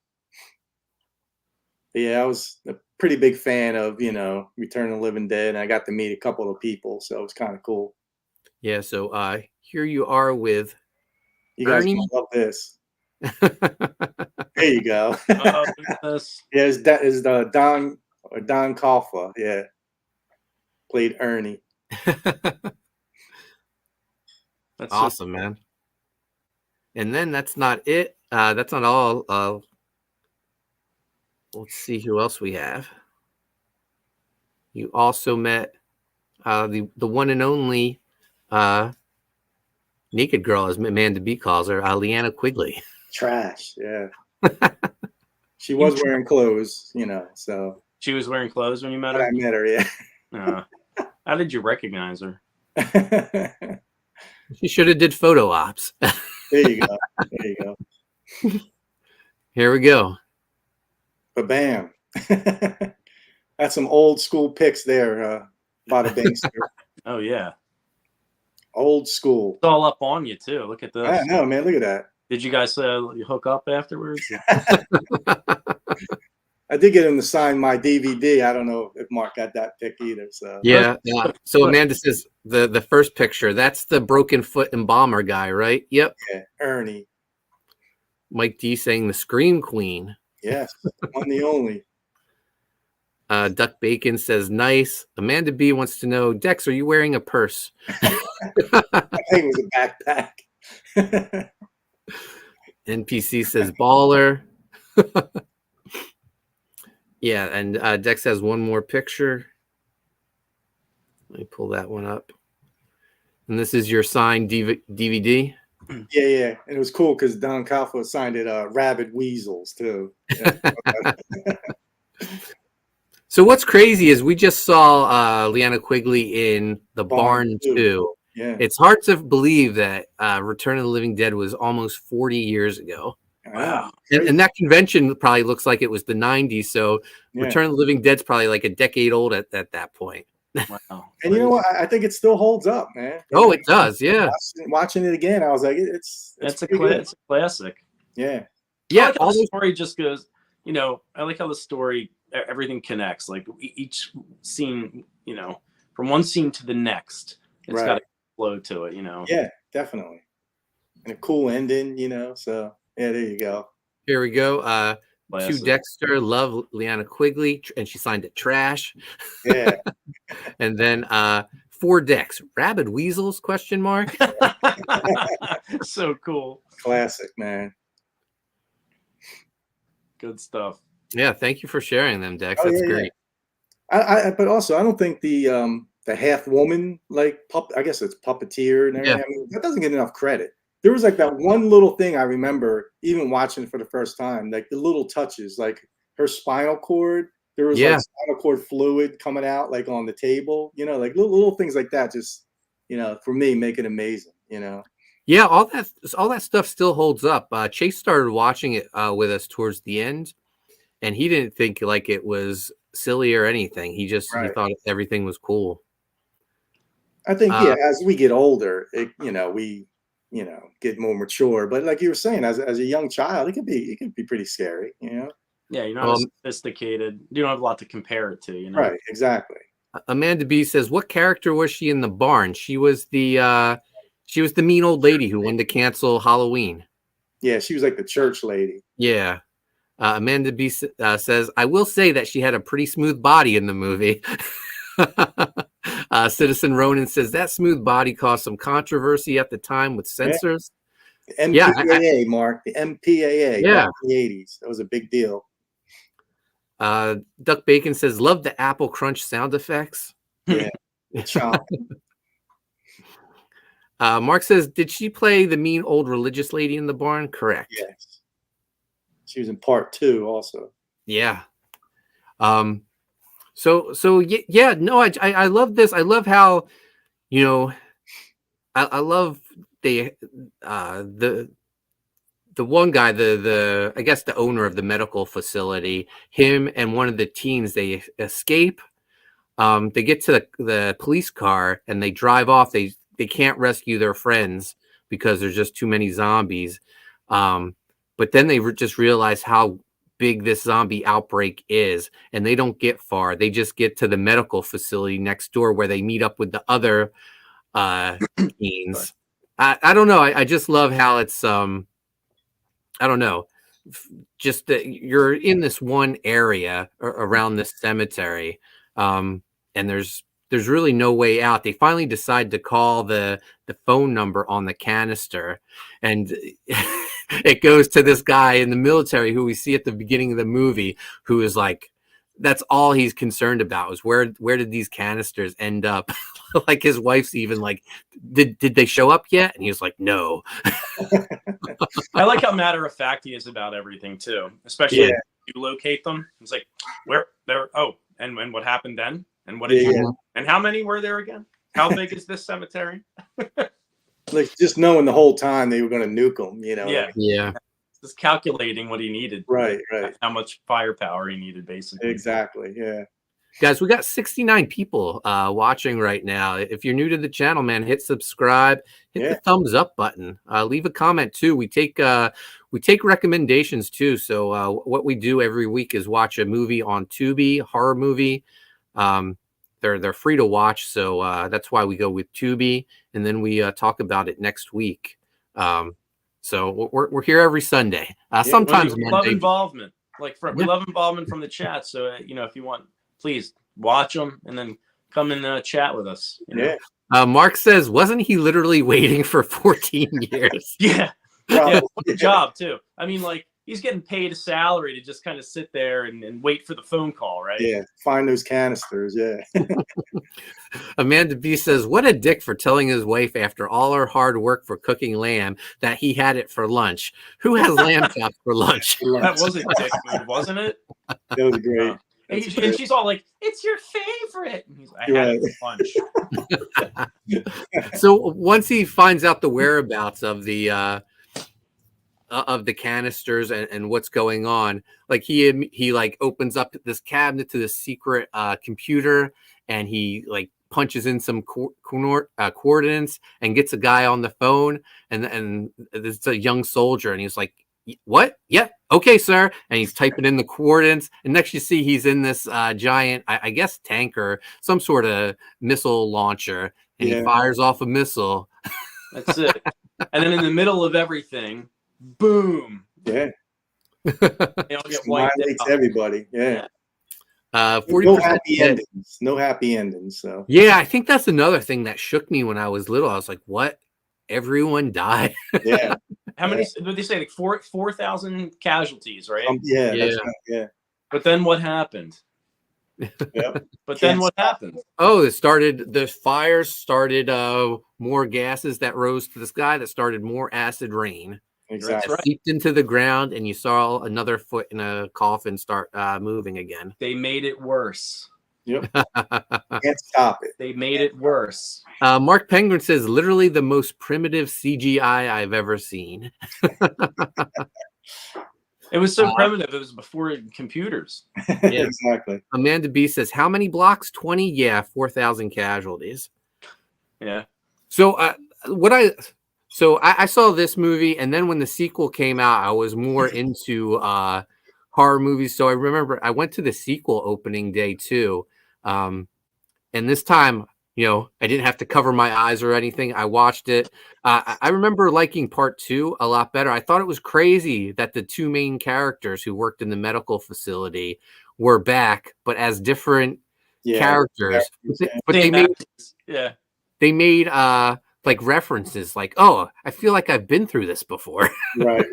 Speaker 2: But yeah, I was a pretty big fan of Return of the Living Dead, and I got to meet a couple of people, so it was kind of cool.
Speaker 1: Yeah. So here you are with.
Speaker 2: You guys
Speaker 1: Ernie?
Speaker 2: love this. There you go.
Speaker 3: Oh, goodness.
Speaker 2: Yeah, is the Don Coffa, yeah, played Ernie.
Speaker 1: That's awesome, man. And then that's not it. That's not all. Let's see who else we have. You also met the one and only naked girl, as Amanda B calls her, Leanna Quigley.
Speaker 2: Trash, yeah. She was wearing clothes, so.
Speaker 3: She was wearing clothes when you met her?
Speaker 2: I met her, yeah.
Speaker 3: How did you recognize her?
Speaker 1: She should have did photo ops.
Speaker 2: There you go.
Speaker 1: Here we go.
Speaker 2: Bam. That's some old school pics there, Bada Bankster.
Speaker 3: Oh, yeah.
Speaker 2: Old school.
Speaker 3: It's all up on you, too. Look at this.
Speaker 2: I know, man. Look at that.
Speaker 3: Did you guys hook up afterwards?
Speaker 2: I did get him to sign my DVD. I don't know if Mark got that pic either. So
Speaker 1: yeah. So Amanda says the first picture, that's the broken foot embalmer guy, right? Yep.
Speaker 2: Yeah, Ernie.
Speaker 1: Mike D saying the Scream Queen.
Speaker 2: Yes, one the only.
Speaker 1: Duck Bacon says nice. Amanda B wants to know, Dex, are you wearing a purse?
Speaker 2: I think it was a backpack.
Speaker 1: NPC says baller. Yeah, and Dex has one more picture. Let me pull that one up. And this is your signed DVD?
Speaker 2: Yeah. And it was cool because Don Coffa signed it Rabid Weasels, too. Yeah.
Speaker 1: So what's crazy is we just saw Leanna Quigley in The Barn 2.
Speaker 2: Yeah.
Speaker 1: It's hard to believe that Return of the Living Dead was almost 40 years ago.
Speaker 2: Wow.
Speaker 1: And that convention probably looks like it was the 90s. So Return of the Living Dead's probably like a decade old at that point.
Speaker 3: Wow.
Speaker 2: And you know what? I think it still holds up, man.
Speaker 1: Oh, it does. Yeah.
Speaker 2: Watching it again, I was like, it's
Speaker 3: a classic.
Speaker 2: Yeah.
Speaker 1: Yeah.
Speaker 3: I like how the story just goes, I like how the story, everything connects. Like each scene, from one scene to the next, it's got a flow to it,
Speaker 2: Yeah, definitely. And a cool ending, so yeah, there you go.
Speaker 1: Here we go. To Dexter, love Leanna Quigley, and she signed it trash.
Speaker 2: Yeah.
Speaker 1: And then for Dex, rabid weasels, question mark.
Speaker 3: So cool.
Speaker 2: Classic, man.
Speaker 3: Good stuff.
Speaker 1: Yeah, thank you for sharing them, Dex. That's great.
Speaker 2: Yeah. But also, I don't think the half woman, like I guess it's puppeteer and everything.
Speaker 1: Yeah.
Speaker 2: I mean, that doesn't get enough credit. There was like that one little thing I remember, even watching it for the first time, like the little touches, like her spinal cord. There was like spinal cord fluid coming out, like on the table. Like little things like that. Just for me, make it amazing.
Speaker 1: Yeah, all that stuff still holds up. Chase started watching it with us towards the end, and he didn't think like it was silly or anything. He thought everything was cool.
Speaker 2: I think as we get older, we get more mature. But like you were saying, as a young child, it could be pretty scary.
Speaker 3: Yeah, you're not as sophisticated. You don't have a lot to compare it to.
Speaker 2: Right? Exactly.
Speaker 1: Amanda B says, "What character was she in the barn? She was the mean old lady who wanted to cancel Halloween."
Speaker 2: Yeah, she was like the church lady.
Speaker 1: Yeah. Amanda B says, "I will say that she had a pretty smooth body in the movie." Citizen Ronan says that smooth body caused some controversy at the time with censors.
Speaker 2: Yeah. MPAA, Mark, the MPAA.
Speaker 1: Yeah,
Speaker 2: back in the 80s. That was a big deal.
Speaker 1: Duck Bacon says, "Love the Apple Crunch sound effects."
Speaker 2: Yeah.
Speaker 1: Mark says, "Did she play the mean old religious lady in the barn?" Correct.
Speaker 2: Yes. She was in part 2 also.
Speaker 1: Yeah. So yeah, no, I love this. I love how, I love the one guy, the I guess the owner of the medical facility, him and one of the teens, they escape. They get to the police car and they drive off. They can't rescue their friends because there's just too many zombies. But then they just realize how big this zombie outbreak is, and they don't get far. They just get to the medical facility next door where they meet up with the other teens. I don't know. I just love how it's I don't know. Just that you're in this one area around this cemetery, and there's really no way out. They finally decide to call the phone number on the canister, and it goes to this guy in the military who we see at the beginning of the movie, who is like, that's all he's concerned about is where did these canisters end up? Like his wife's even like, did they show up yet? And he was like, no.
Speaker 3: I like how matter of fact he is about everything too, especially if you locate them. It's like, where there? Oh, and what happened then? And what did you? And how many were there again? How big is this cemetery?
Speaker 2: Like just knowing the whole time they were going to nuke them,
Speaker 1: Yeah.
Speaker 3: Just calculating what he needed.
Speaker 2: Right.
Speaker 3: How much firepower he needed, basically.
Speaker 2: Exactly. Yeah.
Speaker 1: Guys, we got 69 people watching right now. If you're new to the channel, man, hit subscribe, hit the thumbs up button, leave a comment too. We take recommendations too. So what we do every week is watch a movie on Tubi, horror movie. They're free to watch, so that's why we go with Tubi, and then we talk about it next week. So we're here every Sunday. Sometimes
Speaker 3: we love involvement. We love involvement from the chat. So if you want, please watch them and then come and chat with us.
Speaker 1: Mark says, wasn't he literally waiting for 14 years?
Speaker 3: Yeah. What a job too. I mean, he's getting paid a salary to just kind of sit there and wait for the phone call, right?
Speaker 2: Yeah, find those canisters,
Speaker 1: Amanda B says, what a dick for telling his wife after all her hard work for cooking lamb that he had it for lunch. Who has lamb chops for lunch?
Speaker 3: That was a dick move, wasn't it?
Speaker 2: That was great.
Speaker 3: And she's all like, it's your favorite. And he's like, I had it for lunch.
Speaker 1: So once he finds out the whereabouts of the canisters and what's going on, he opens up this cabinet to the secret computer, and he punches in some coordinates and gets a guy on the phone, and it's a young soldier, and he's like, what? Yeah, okay, sir. And he's typing in the coordinates, and next you see he's in this giant, I guess, tanker, some sort of missile launcher, and he fires off a missile.
Speaker 3: That's it. And then in the middle of everything, boom.
Speaker 2: Yeah.
Speaker 3: They all get wiped out.
Speaker 2: Everybody. Yeah.
Speaker 1: 40%
Speaker 2: no happy endings. So
Speaker 1: yeah, I think that's another thing that shook me when I was little. I was like, what? Everyone died.
Speaker 2: Yeah.
Speaker 3: How many did they say? 4,000 casualties, right?
Speaker 2: Yeah. That's right, yeah.
Speaker 3: But then what happened?
Speaker 2: Yep.
Speaker 3: But then what happened?
Speaker 1: Oh, the fires started more gases that rose to the sky, that started more acid rain.
Speaker 2: Exactly.
Speaker 1: That seeped into the ground, and you saw another foot in a coffin start moving again.
Speaker 3: They made it worse.
Speaker 2: Yep. Can't stop it.
Speaker 3: They made it worse.
Speaker 1: Mark Penguin says, literally the most primitive CGI I've ever seen.
Speaker 3: It was so primitive. It was before computers.
Speaker 2: Yeah. Exactly.
Speaker 1: Amanda B says, how many blocks? 20? Yeah, 4,000 casualties.
Speaker 3: Yeah.
Speaker 1: So I saw this movie, and then when the sequel came out, I was more into horror movies. So I remember I went to the sequel opening day too. And this time, I didn't have to cover my eyes or anything. I watched it. I remember liking part 2 a lot better. I thought it was crazy that the 2 main characters who worked in the medical facility were back, but as different characters. But they made like references like, oh, I feel like I've been through this before.
Speaker 2: Right.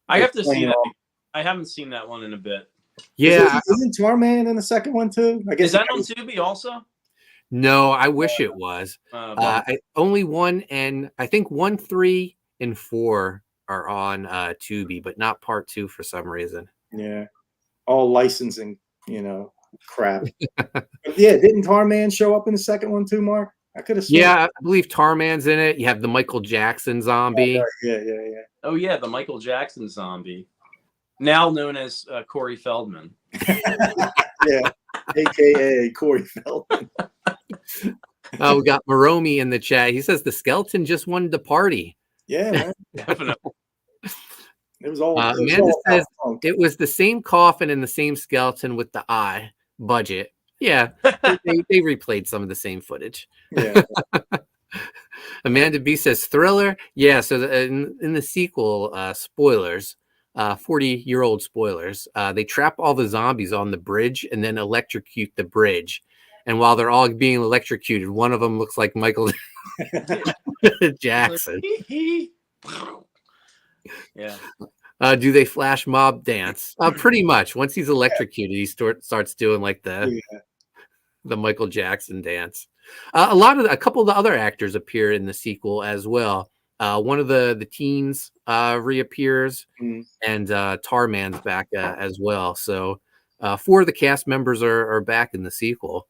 Speaker 3: I have to see that. I haven't seen that one in a bit.
Speaker 1: Yeah.
Speaker 2: Isn't Tarman in the second one too? I guess
Speaker 3: is that on Tubi also?
Speaker 1: No, I wish it was. Only 1 and I think 1, 3, and 4 are on Tubi, but not part 2 for some reason.
Speaker 2: Yeah, all licensing, crap. But yeah, didn't Tarman show up in the second one too, Mark? I could have.
Speaker 1: Yeah, I believe Tarman's in it. You have the Michael Jackson zombie.
Speaker 2: Yeah.
Speaker 3: Oh yeah, the Michael Jackson zombie, now known as Corey Feldman.
Speaker 2: Yeah, AKA Corey Feldman.
Speaker 1: We got Maromi in the chat. He says the skeleton just wanted to party.
Speaker 2: Yeah, man.
Speaker 3: Definitely.
Speaker 2: It was all.
Speaker 1: Amanda says it was the same coffin and the same skeleton with the eye budget. Yeah, they replayed some of the same footage.
Speaker 2: Yeah.
Speaker 1: Amanda B says thriller. Yeah, so in the sequel, spoilers, 40-year-old spoilers. They trap all the zombies on the bridge and then electrocute the bridge. And while they're all being electrocuted, one of them looks like Michael Jackson.
Speaker 3: Yeah.
Speaker 1: Do they flash mob dance? Pretty much. Once he's electrocuted, he starts doing like the Michael Jackson dance. A couple of the other actors appear in the sequel as well. One of the teens reappears, and Tarman's back as well. So 4 of the cast members are back in the sequel.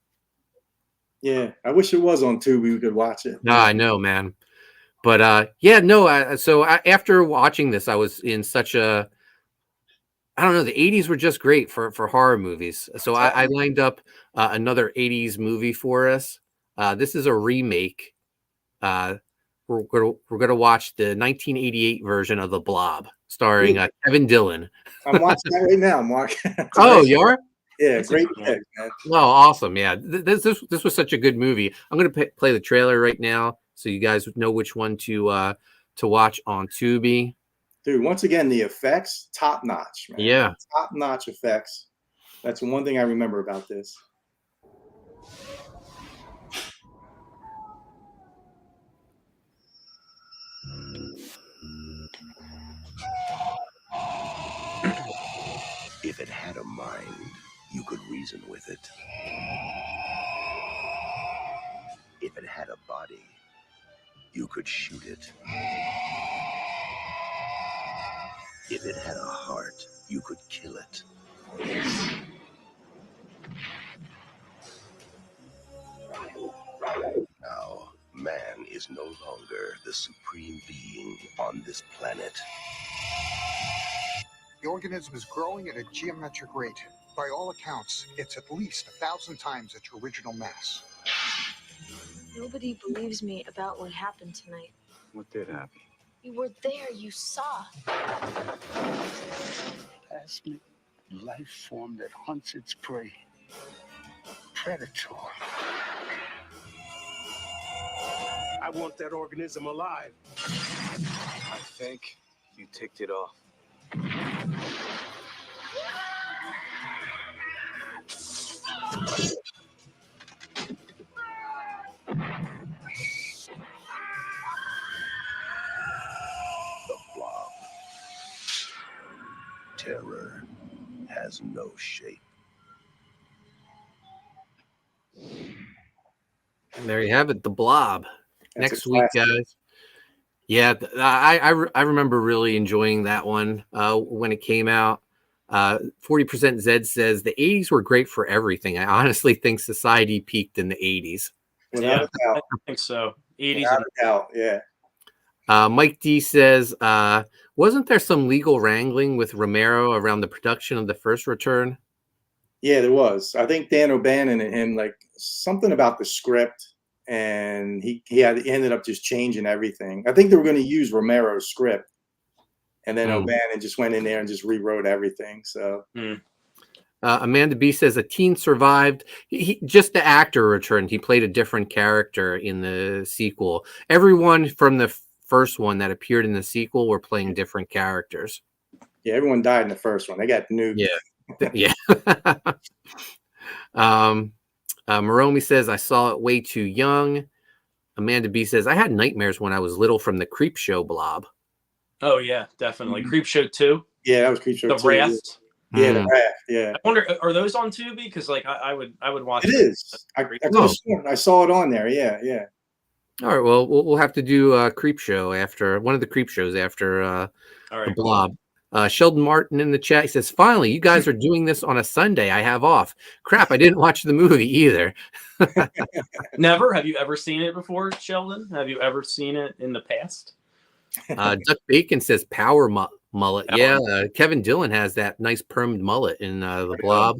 Speaker 2: Yeah, I wish it was on Tubi. We could watch it.
Speaker 1: No, I know, man. But after watching this, I was in such a, I don't know, the 80s were just great for horror movies. So I lined up another 80s movie for us. This is a remake. We're gonna watch the 1988 version of The Blob, starring Kevin Dillon.
Speaker 2: I'm watching that right now, Mark.
Speaker 1: Oh, you are?
Speaker 2: Yeah, great pick, man.
Speaker 1: Oh, awesome! Yeah, this was such a good movie. I'm gonna play the trailer right now, so you guys know which one to watch on Tubi.
Speaker 2: Dude, once again, the effects top notch, man.
Speaker 1: Yeah,
Speaker 2: top notch effects. That's one thing I remember about this.
Speaker 7: If it had a mind, you could reason with it. If it had a body, you could shoot it. If it had a heart, you could kill it. Now, man is no longer the supreme being on this planet.
Speaker 8: The organism is growing at a geometric rate. By all accounts, it's at least 1,000 times its original mass.
Speaker 9: Nobody believes me about what happened tonight.
Speaker 10: What did happen?
Speaker 9: You were there, you saw.
Speaker 10: Plasmic life form that hunts its prey. Predator.
Speaker 7: I want that organism alive.
Speaker 10: I think you ticked it off.
Speaker 7: The Blob. Terror has no shape.
Speaker 1: And there you have it, The Blob. Next week, guys. Yeah, I remember really enjoying that one when it came out. 40% Zed says the 80s were great for everything. I honestly think society peaked in the 80s.
Speaker 2: Without a doubt.
Speaker 3: I think so. 80s.
Speaker 2: Without a doubt, yeah.
Speaker 1: Mike D says, wasn't there some legal wrangling with Romero around the production of the first return?
Speaker 2: Yeah, there was. I think Dan O'Bannon and like something about the script, and he ended up just changing everything. I think they were going to use Romero's script, and then O'Bannon just went in there and just rewrote everything. So.
Speaker 1: Amanda B says a teen survived. Just the actor returned. He played a different character in the sequel. Everyone from the first one that appeared in the sequel were playing different characters.
Speaker 2: Yeah, everyone died in the first one. They got nuked.
Speaker 1: Yeah. Moromi says I saw it way too young. Amanda B says I had nightmares when I was little from the Creepshow blob.
Speaker 3: Oh yeah, definitely. Creepshow 2.
Speaker 2: Yeah, that was Creepshow 2.
Speaker 3: The Wrath.
Speaker 2: Yeah, the Wrath. Yeah.
Speaker 3: I wonder, are those on Tubi? Because like I would watch.
Speaker 2: It is. I saw it on there. Yeah.
Speaker 1: All right. Well, we'll have to do a Creepshow after one of the Creepshows after the blob. Sheldon Martin in the chat, he says, finally, you guys are doing this on a Sunday. I have off. Crap, I didn't watch the movie either.
Speaker 3: Never? Have you ever seen it before, Sheldon? Have you ever seen it in the past?
Speaker 1: Duck Bacon says power mullet. Yeah, Kevin Dillon has that nice permed mullet in the blob.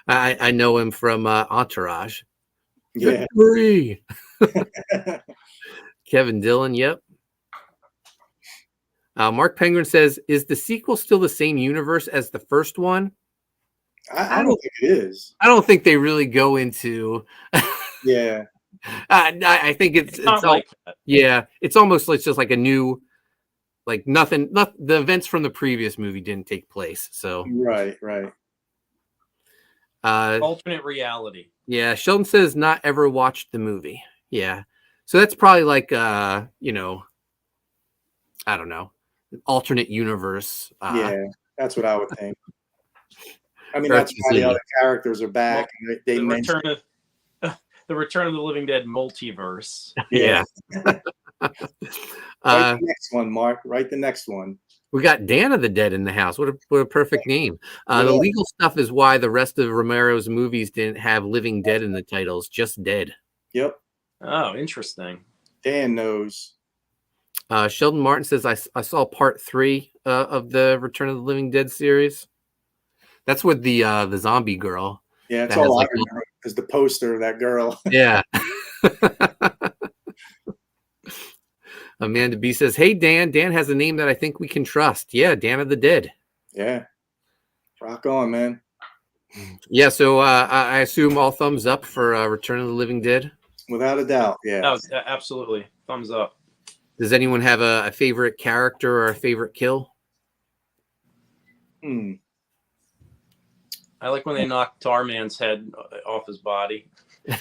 Speaker 1: I know him from Entourage.
Speaker 2: Yeah.
Speaker 1: Kevin Dillon, yep. Mark Penguin says, is the sequel still the same universe as the first one?
Speaker 2: I don't think it is.
Speaker 1: I don't think they really go into.
Speaker 2: Yeah.
Speaker 1: I think it's
Speaker 3: not like that.
Speaker 1: Yeah, it's almost like just like a new, like nothing. The events from the previous movie didn't take place. So
Speaker 2: right.
Speaker 3: Alternate reality.
Speaker 1: Yeah, Sheldon says not ever watched the movie. Yeah, so that's probably like I don't know, alternate universe.
Speaker 2: Yeah, that's what I would think. I mean, that's why the other characters are back.
Speaker 3: Well,
Speaker 2: they
Speaker 3: mentioned the Return of the Living Dead multiverse.
Speaker 1: Yeah.
Speaker 2: Write the next one, Mark. Write the next one.
Speaker 1: We got Dan of the Dead in the house. What a perfect name. The legal stuff is why the rest of Romero's movies didn't have Living Dead in the titles, just Dead.
Speaker 2: Yep.
Speaker 3: Oh, interesting.
Speaker 2: Dan knows.
Speaker 1: Sheldon Martin says, I saw part 3 of the Return of the Living Dead series. That's with the zombie girl.
Speaker 2: Yeah, it's all I remember is the poster of that girl.
Speaker 1: Yeah. Amanda B says, hey, Dan. Dan has a name that I think we can trust. Yeah, Dan of the Dead.
Speaker 2: Yeah. Rock on, man.
Speaker 1: Yeah, so I assume all thumbs up for Return of the Living Dead?
Speaker 2: Without a doubt, yeah.
Speaker 3: That was absolutely thumbs up.
Speaker 1: Does anyone have a favorite character or a favorite kill?
Speaker 3: I like when they knock Tarman's head off his body,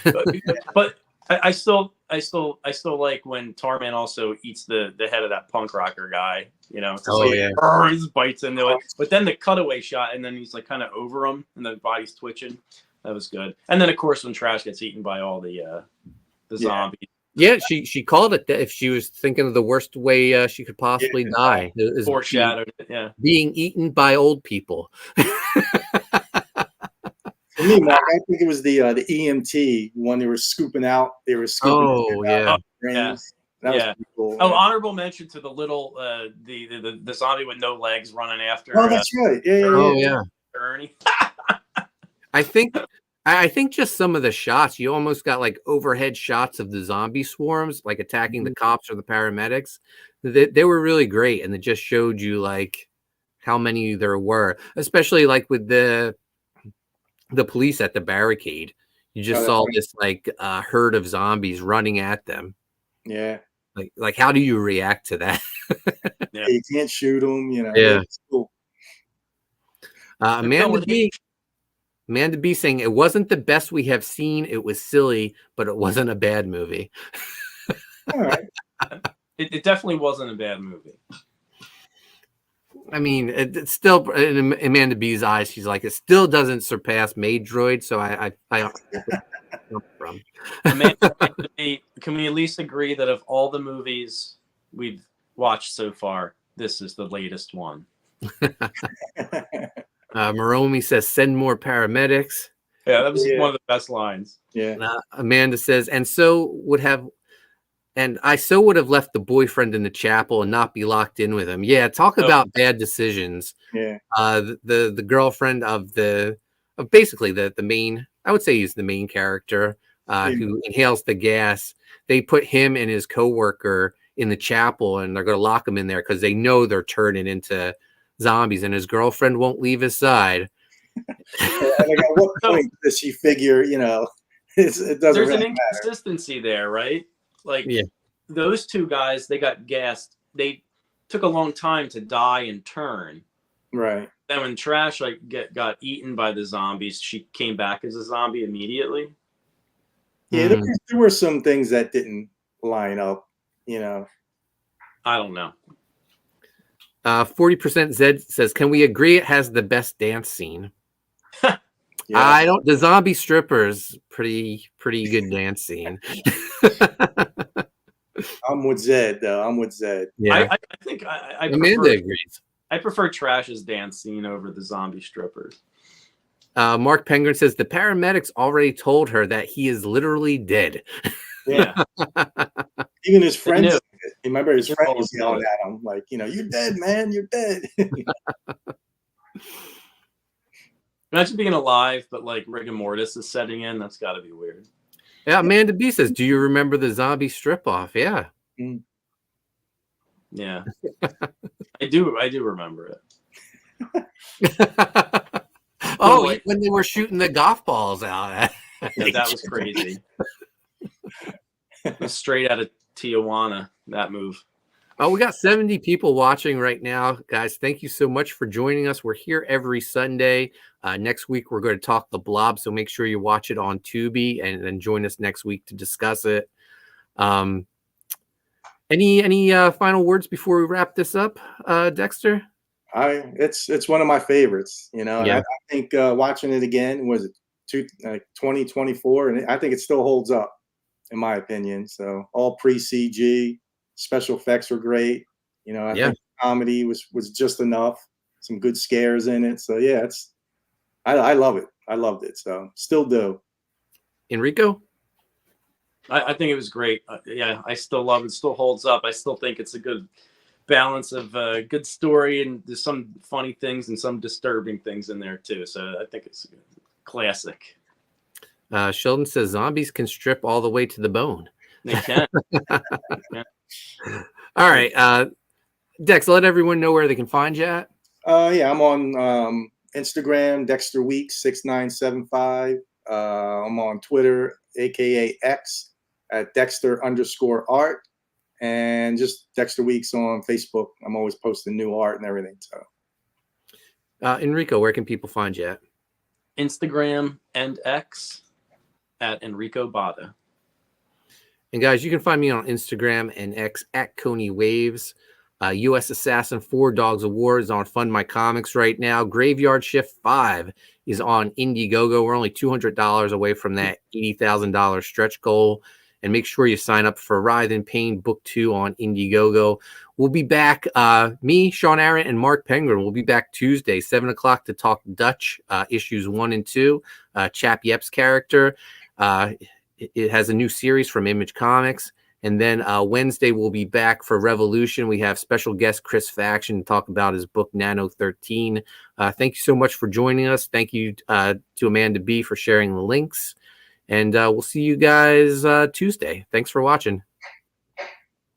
Speaker 3: but I still like when Tarman also eats the head of that punk rocker guy. You know, he just bites into it. But then the cutaway shot, and then he's like kind of over him, and the body's twitching. That was good. And then of course when Trash gets eaten by all the zombies.
Speaker 1: Yeah, she called it that if she was thinking of the worst way she could possibly die. It
Speaker 3: foreshadowed it, yeah.
Speaker 1: Being eaten by old people.
Speaker 2: For me, Mark, I think it was the EMT one they were scooping out. They were scooping
Speaker 1: out.
Speaker 2: That was pretty cool.
Speaker 3: Oh, honorable mention to the little the zombie with no legs running after.
Speaker 2: Oh, that's right. Yeah.
Speaker 3: Ernie.
Speaker 1: I think just some of the shots, you almost got like overhead shots of the zombie swarms, like attacking the cops or the paramedics. They were really great, and it just showed you like how many there were, especially like with the police at the barricade. You just saw this like herd of zombies running at them.
Speaker 2: Yeah.
Speaker 1: Like how do you react to that?
Speaker 2: Yeah, you can't shoot them, you know.
Speaker 1: Yeah.
Speaker 2: It's cool.
Speaker 1: Amanda B saying it wasn't the best we have seen. It was silly, but it wasn't a bad movie.
Speaker 2: All right.
Speaker 3: It definitely wasn't a bad movie.
Speaker 1: I mean, it's still in Amanda B's eyes. She's like, it still doesn't surpass Maid Droid. So I from.
Speaker 3: Amanda, can we at least agree that of all the movies we've watched so far, this is the latest one.
Speaker 1: Moromi says, send more paramedics.
Speaker 3: Yeah, that was one of the best lines.
Speaker 2: Yeah.
Speaker 1: Amanda says, and I so would have left the boyfriend in the chapel and not be locked in with him. Yeah, talk about bad decisions.
Speaker 2: Yeah.
Speaker 1: The girlfriend of basically the main, I would say he's the main character who inhales the gas. They put him and his coworker in the chapel, and they're going to lock him in there because they know they're turning into zombies, and his girlfriend won't leave his side.
Speaker 2: Like, at what point does she figure, it doesn't
Speaker 3: There's
Speaker 2: really
Speaker 3: an
Speaker 2: matter.
Speaker 3: inconsistency there, right? Like those two guys, they got gassed. They took a long time to die and turn.
Speaker 2: Right.
Speaker 3: Then when Trash got eaten by the zombies, she came back as a zombie immediately.
Speaker 2: Yeah, there were some things that didn't line up,
Speaker 3: I don't know.
Speaker 1: 40% Zed says, can we agree it has the best dance scene? I don't. The zombie strippers, pretty good dance scene.
Speaker 2: I'm with Zed, though. I'm with Zed.
Speaker 1: Yeah,
Speaker 3: I think I
Speaker 1: Amanda agrees.
Speaker 3: I prefer Trash's dance scene over the zombie strippers.
Speaker 1: Mark Penguin says the paramedics already told her that he is literally dead.
Speaker 3: Yeah.
Speaker 2: Even his friends. Remember, his friend was yelling at him, like, you're dead, man. You're dead.
Speaker 3: Imagine being alive, but like rigor mortis is setting in. That's got to be weird.
Speaker 1: Yeah, Amanda B says, do you remember the zombie strip off? Yeah.
Speaker 3: Yeah. I do remember it.
Speaker 1: When they were shooting the golf balls out.
Speaker 3: Yeah, that was crazy. It was straight out of Tijuana, that move.
Speaker 1: Oh, we got 70 people watching right now. Guys, thank you so much for joining us. We're here every Sunday. Next week, we're going to talk The Blob, so make sure you watch it on Tubi and then join us next week to discuss it. Any final words before we wrap this up, Dexter?
Speaker 2: It's one of my favorites, and I think watching it again was 2024, and I think it still holds up, in my opinion. So all pre-CG, special effects were great. I think comedy was just enough. Some good scares in it. So yeah, I love it. I loved it. So still do.
Speaker 1: Enrico?
Speaker 3: I think it was great. I still love it. Still holds up. I still think it's a good balance of good story, and there's some funny things and some disturbing things in there too. So I think it's a classic.
Speaker 1: Sheldon says zombies can strip all the way to the bone.
Speaker 3: They can.
Speaker 1: All right. Dex, let everyone know where they can find you at.
Speaker 2: I'm on Instagram, Dexter Weeks 6975. I'm on Twitter, aka X, at Dexter_art, and just Dexter Weeks on Facebook. I'm always posting new art and everything. So,
Speaker 1: Enrico, where can people find you at?
Speaker 3: Instagram and X at Enrico Botta.
Speaker 1: And guys, you can find me on Instagram and X at Koni Waves. U.S. Assassin 4 Dogs of War is on Fund My Comics right now. Graveyard Shift 5 is on Indiegogo. We're only $200 away from that $80,000 stretch goal. And make sure you sign up for Writhe Payne Book 2 on Indiegogo. We'll be back, me, Sean Aaron, and Mark Penguin. We'll be back Tuesday, 7 o'clock to talk Dutch, issues 1 and 2. Chap Yep's character. It has a new series from Image Comics. And then Wednesday, we'll be back for Revolution. We have special guest Chris Faction to talk about his book, Nano 13. Thank you so much for joining us. Thank you to Amanda B for sharing the links. And we'll see you guys Tuesday. Thanks for watching.